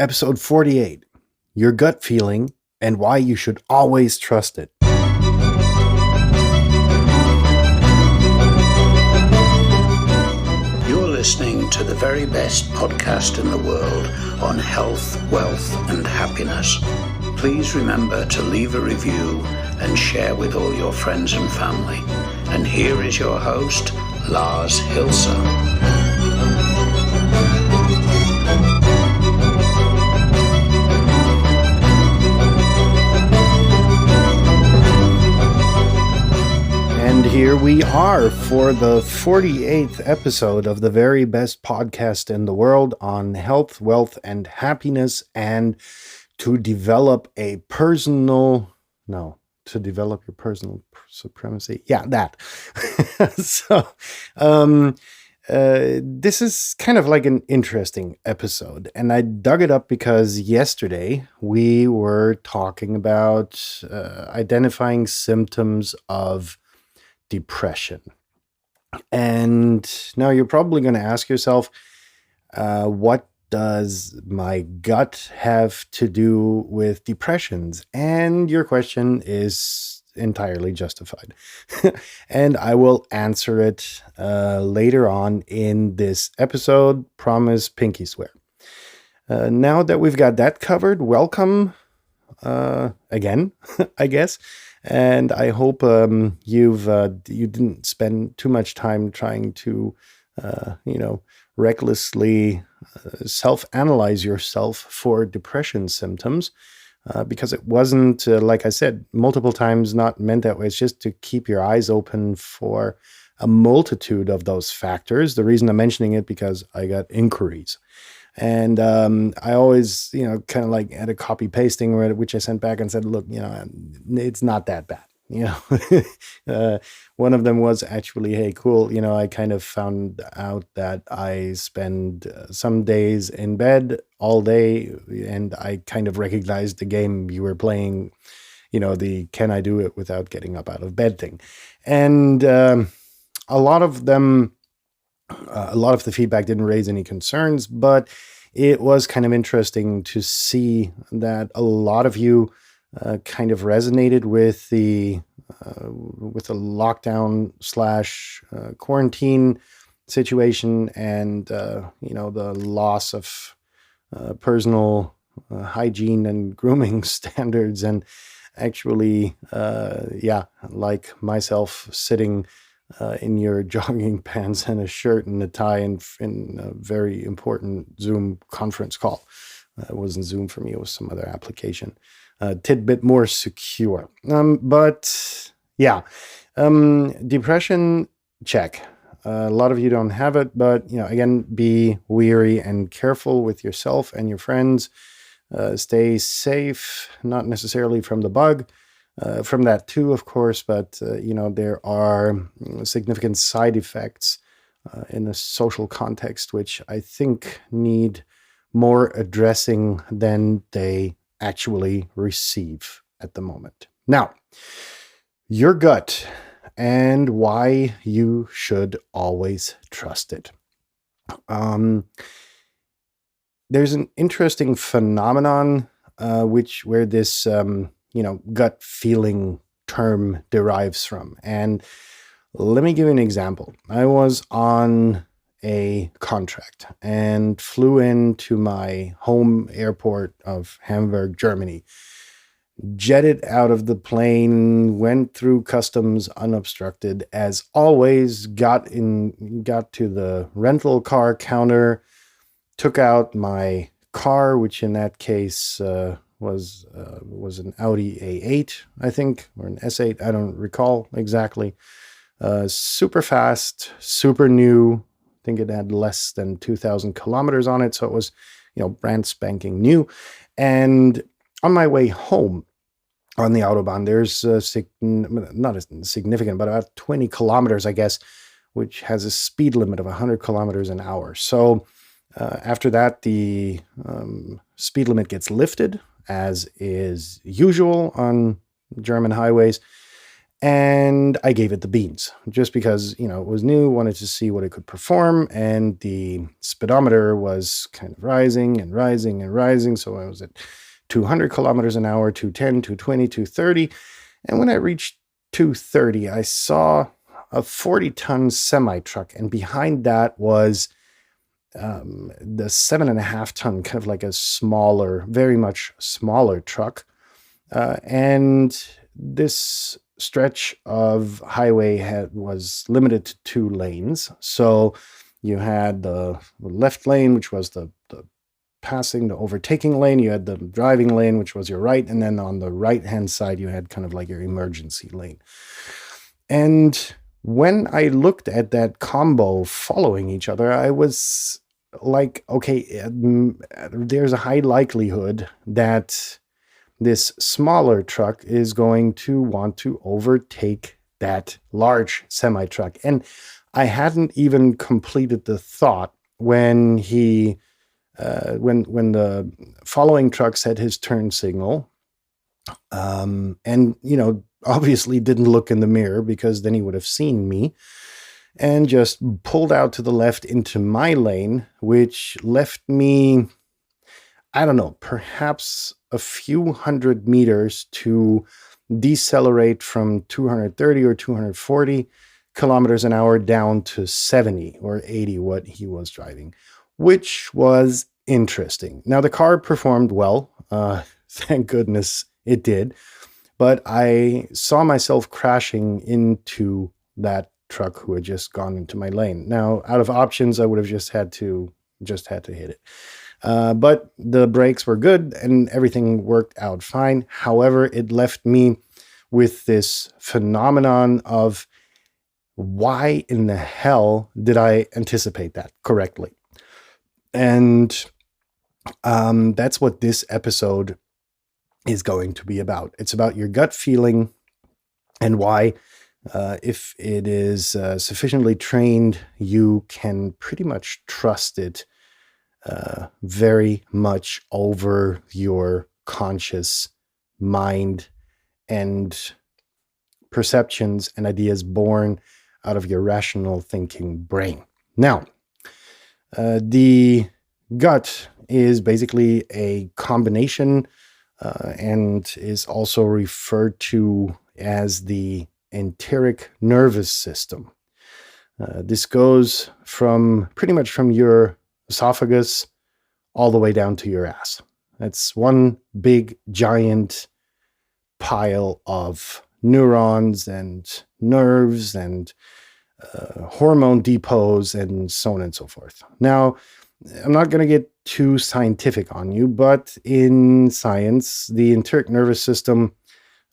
episode 48, Your Gut Feeling and Why You Should Always Trust It. You're listening to the very best podcast in the world on health, wealth, and happiness. Please remember to leave a review and share with all your friends and family. And here is your host, Lars Hilser. And here we are for the 48th episode of the very best podcast in the world on health, wealth, and happiness, and to develop your personal supremacy. Yeah, that. This is kind of like an interesting episode, and I dug it up because yesterday we were talking about identifying symptoms of depression. And now you're probably going to ask yourself, what does my gut have to do with depressions? And your question is entirely justified. And I will answer it later on in this episode. Promise, pinky swear. Now that we've got that covered, welcome again, I guess. And I hope you didn't spend too much time trying to, recklessly self-analyze yourself for depression symptoms, because it wasn't, like I said, multiple times, not meant that way. It's just to keep your eyes open for a multitude of those factors. The reason I'm mentioning it because I got inquiries. And I always, kind of like had a copy pasting which I sent back and said, look, it's not that bad. One of them was actually, hey, cool. I kind of found out that I spend some days in bed all day, and I kind of recognized the game you were playing, the can I do it without getting up out of bed thing. And a lot of the feedback didn't raise any concerns, but it was kind of interesting to see that a lot of you kind of resonated with the lockdown / quarantine situation, and the loss of personal hygiene and grooming standards, and actually, like myself, sitting in your jogging pants and a shirt and a tie in a very important Zoom conference call. It wasn't Zoom for me, it was some other application. Tidbit more secure. Depression, check. A lot of you don't have it, but, again, be wary and careful with yourself and your friends. Stay safe, not necessarily from the bug. From that too, of course, but there are significant side effects in a social context, which I think need more addressing than they actually receive at the moment. Now, your gut and why you should always trust it. There's an interesting phenomenon where this gut feeling term derives from. And let me give you an example. I was on a contract and flew into my home airport of Hamburg, Germany, jetted out of the plane, went through customs unobstructed as always, got to the rental car counter, took out my car, which in that case was an Audi A8, I think, or an S8. I don't recall exactly. Super fast, super new. I think it had less than 2,000 kilometers on it. So it was, brand spanking new. And on my way home on the Autobahn, there's not as significant, but about 20 kilometers, I guess, which has a speed limit of 100 kilometers an hour. So after that, the speed limit gets lifted, as is usual on German highways. And I gave it the beans just because, it was new, wanted to see what it could perform. And the speedometer was kind of rising and rising and rising. So I was at 200 kilometers an hour, 210, 220, 230. And when I reached 230, I saw a 40-ton semi-truck. And behind that was the 7.5-ton, kind of like a smaller, very much smaller truck. And this stretch of highway was limited to 2 lanes. So you had the left lane, which was the passing, the overtaking lane. You had the driving lane, which was your right. And then on the right-hand side, you had kind of like your emergency lane. And when I looked at that combo following each other, I was like, okay, there's a high likelihood that this smaller truck is going to want to overtake that large semi-truck. And I hadn't even completed the thought when when the following truck set his turn signal, and, obviously didn't look in the mirror because then he would have seen me, and just pulled out to the left into my lane, which left me, I don't know, perhaps a few hundred meters to decelerate from 230 or 240 kilometers an hour down to 70 or 80, what he was driving, which was interesting. Now, the car performed well. Thank goodness it did. But I saw myself crashing into that truck who had just gone into my lane. Now, out of options, I would have just had to hit it. But the brakes were good and everything worked out fine. However, it left me with this phenomenon of, why in the hell did I anticipate that correctly? And that's what this episode is going to be about. It's about your gut feeling and why, if it is sufficiently trained, you can pretty much trust it very much over your conscious mind and perceptions and ideas born out of your rational thinking brain. Now, the gut is basically a combination and is also referred to as the enteric nervous system. This goes pretty much from your esophagus all the way down to your ass. That's one big giant pile of neurons and nerves and hormone depots and so on and so forth. Now, I'm not going to get too scientific on you, but in science, the enteric nervous system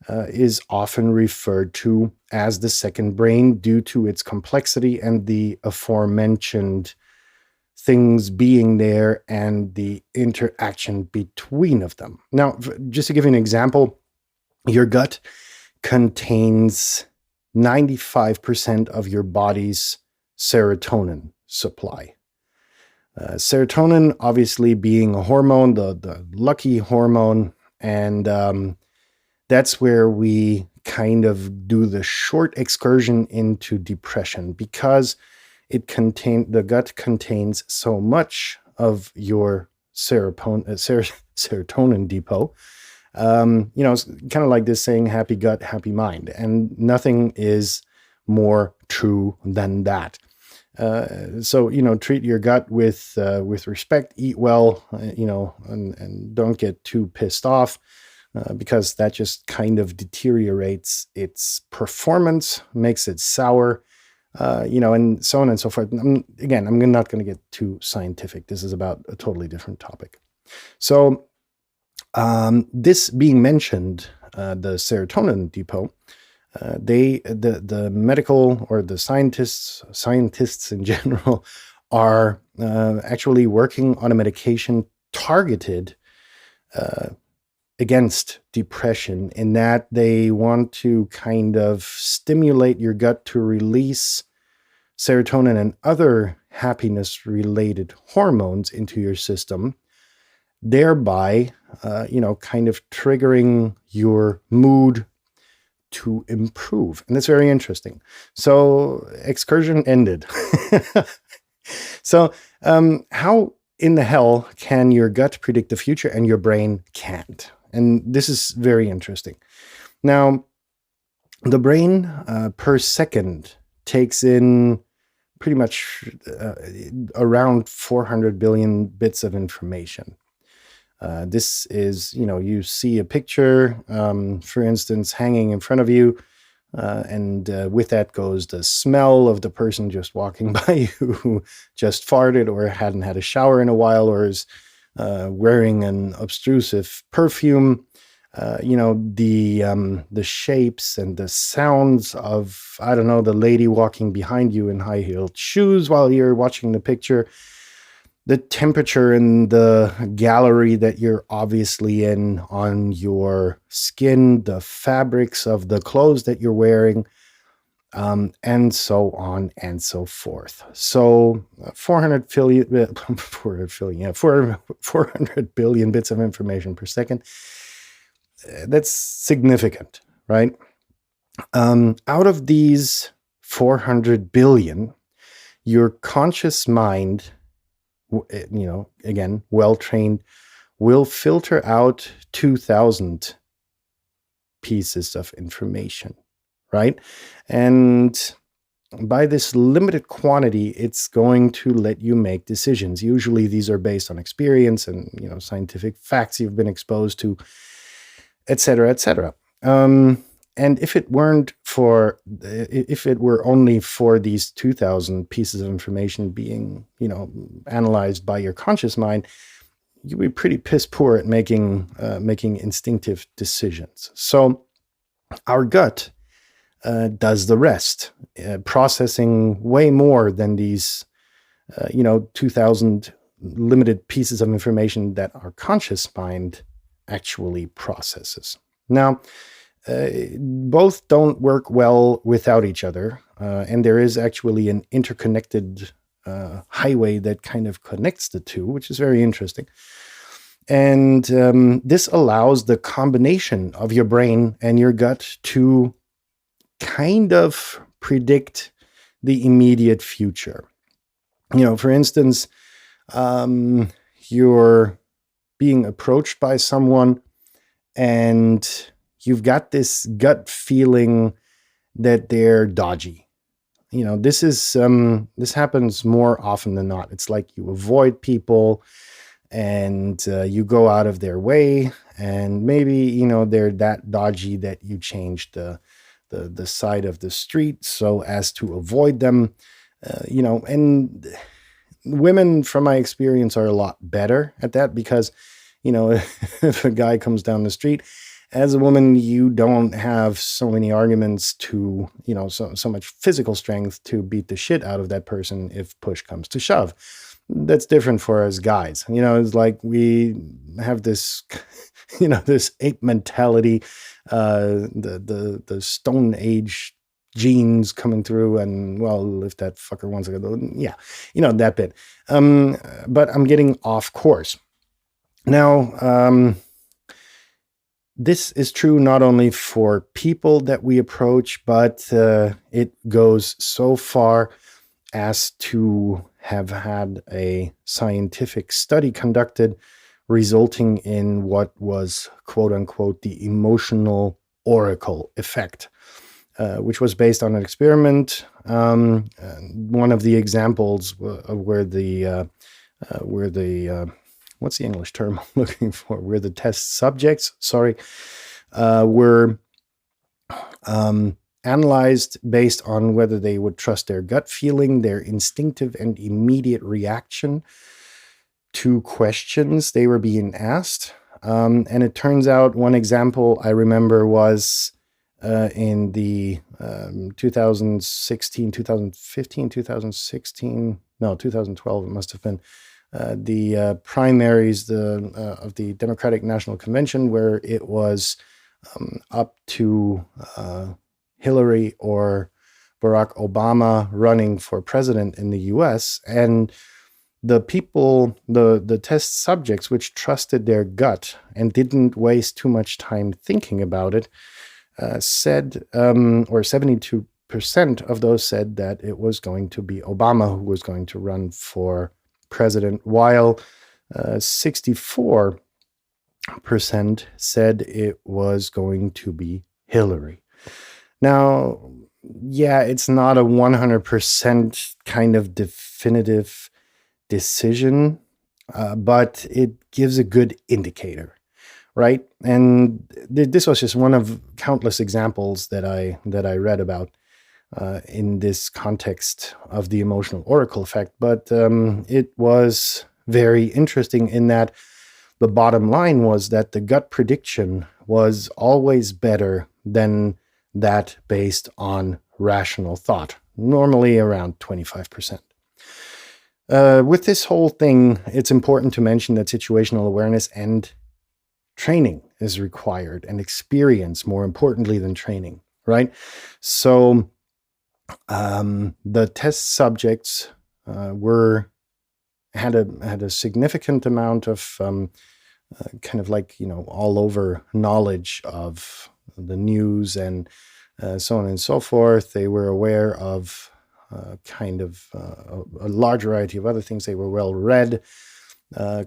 is often referred to as the second brain due to its complexity and the aforementioned things being there and the interaction between of them. Now, just to give you an example, your gut contains 95% of your body's serotonin supply. Serotonin, obviously, being a hormone, the lucky hormone, and that's where we kind of do the short excursion into depression, because the gut contains so much of your serotonin depot. It's kind of like this saying, happy gut, happy mind, and nothing is more true than that. So treat your gut with respect, eat well, and don't get too pissed off, because that just kind of deteriorates its performance, makes it sour, and so on and so forth. I'm not going to get too scientific. This is about a totally different topic. So, this being mentioned, the serotonin depot, the medical or the scientists in general are actually working on a medication targeted against depression, in that they want to kind of stimulate your gut to release serotonin and other happiness-related hormones into your system, thereby, kind of triggering your mood to improve. And that's very interesting. So excursion ended. So how in the hell can your gut predict the future and your brain can't? And this is very interesting. Now, the brain per second takes in pretty much around 400 billion bits of information. This is, you see a picture, for instance, hanging in front of you, and with that goes the smell of the person just walking by you who just farted or hadn't had a shower in a while or is wearing an obtrusive perfume. The shapes and the sounds of, I don't know, the lady walking behind you in high-heeled shoes while you're watching the picture, the temperature in the gallery that you're obviously in on your skin, the fabrics of the clothes that you're wearing, and so on and so forth. So 400 billion bits of information per second. That's significant, right? Out of these 400 billion, your conscious mind, again, well-trained, will filter out 2,000 pieces of information, right? And by this limited quantity, it's going to let you make decisions. Usually these are based on experience and, scientific facts you've been exposed to, et cetera, et cetera. And if it were only for these 2,000 pieces of information being, analyzed by your conscious mind, you'd be pretty piss poor at making instinctive decisions. So our gut does the rest, processing way more than these, 2,000 limited pieces of information that our conscious mind actually processes. Now, both don't work well without each other, and there is actually an interconnected highway that kind of connects the two, which is very interesting. And this allows the combination of your brain and your gut to kind of predict the immediate future. For instance, you're being approached by someone and you've got this gut feeling that they're dodgy. This happens more often than not. It's like you avoid people and you go out of their way, and maybe, they're that dodgy that you change the side of the street so as to avoid them, and women, from my experience, are a lot better at that because, if a guy comes down the street, as a woman, you don't have so many arguments to, so much physical strength to beat the shit out of that person if push comes to shove. That's different for us guys. It's like we have this, this ape mentality, the Stone Age genes coming through, and well, if that fucker wants to go, yeah, that bit. But I'm getting off course. Now, this is true not only for people that we approach, but it goes so far as to have had a scientific study conducted resulting in what was, quote unquote, the emotional oracle effect, which was based on an experiment. One of the examples of where the what's the English term I'm looking for? Where the test subjects, were analyzed based on whether they would trust their gut feeling, their instinctive and immediate reaction to questions they were being asked. And it turns out one example I remember was in the 2012, it must have been, the primaries of the Democratic National Convention, where it was up to Hillary or Barack Obama running for president in the US. And the people, the test subjects, which trusted their gut and didn't waste too much time thinking about it, said, or 72% of those said that it was going to be Obama who was going to run for president, while 64% said it was going to be Hillary. Now, yeah, it's not a 100% kind of definitive decision, but it gives a good indicator, right? And this was just one of countless examples that I read about in this context of the emotional oracle effect. But it was very interesting in that the bottom line was that the gut prediction was always better than that based on rational thought, normally around 25%. With this whole thing, it's important to mention that situational awareness and training is required, and experience more importantly than training, right? So the test subjects had a significant amount of kind of like, all over knowledge of the news and so on and so forth. They were aware of a large variety of other things. They were well read,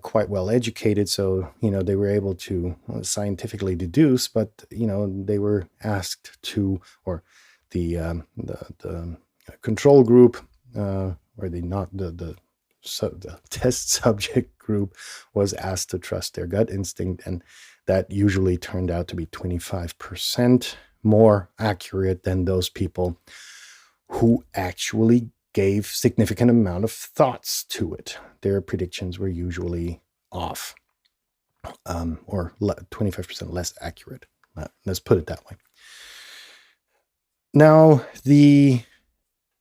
quite well educated, so they were able to scientifically deduce. But they were asked to, or the control group, or the test subject group was asked to trust their gut instinct, and that usually turned out to be 25% more accurate than those people who actually gave significant amount of thoughts to it. Their predictions were usually off, or 25% less accurate. Let's put it that way. Now, the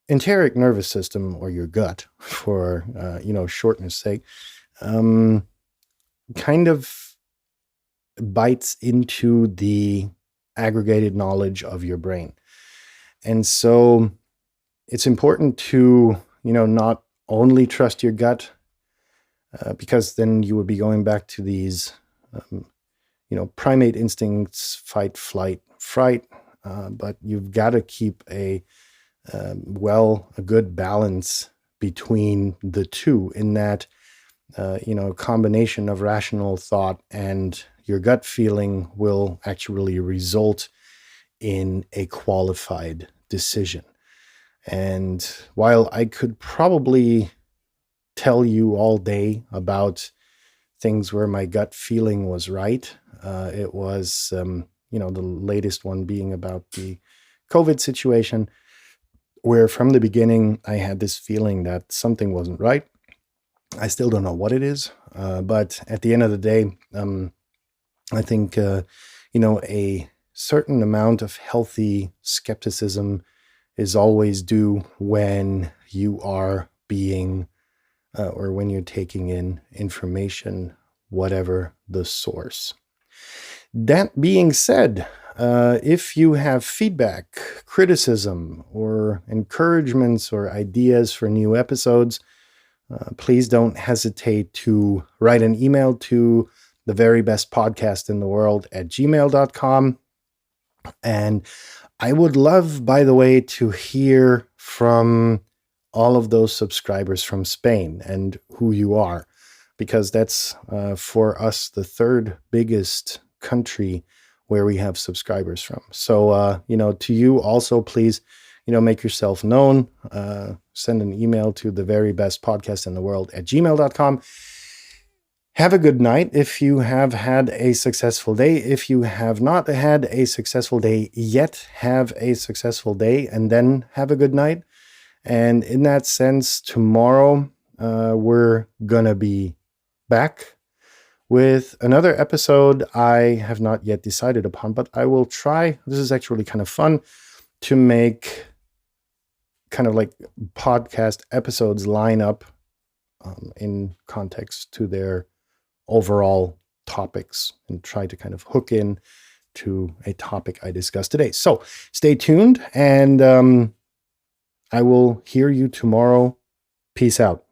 enteric nervous system, or your gut, for shortness sake, kind of bites into the aggregated knowledge of your brain. And so it's important to, not only trust your gut, because then you would be going back to these, primate instincts, fight, flight, fright. But you've got to keep a good balance between the two, in that, a combination of rational thought and your gut feeling will actually result in a qualified decision. And while I could probably tell you all day about things where my gut feeling was right, it was, the latest one being about the COVID situation, where from the beginning I had this feeling that something wasn't right. I still don't know what it is, but at the end of the day, I think, a certain amount of healthy skepticism is always due when you are being, or when you're taking in information, whatever the source. That being said, if you have feedback, criticism, or encouragements or ideas for new episodes, please don't hesitate to write an email to theverybestpodcastintheworld@gmail.com. And I would love, by the way, to hear from all of those subscribers from Spain and who you are, because that's for us the third biggest country where we have subscribers from. So, to you also, please, make yourself known. Send an email to theverybestpodcastintheworld@gmail.com. Have a good night if you have had a successful day. If you have not had a successful day yet, have a successful day and then have a good night. And in that sense, tomorrow we're going to be back with another episode I have not yet decided upon, but I will try. This is actually kind of fun to make kind of like podcast episodes line up in context to their overall topics, and try to kind of hook in to a topic I discussed today. So stay tuned, and I will hear you tomorrow. Peace out.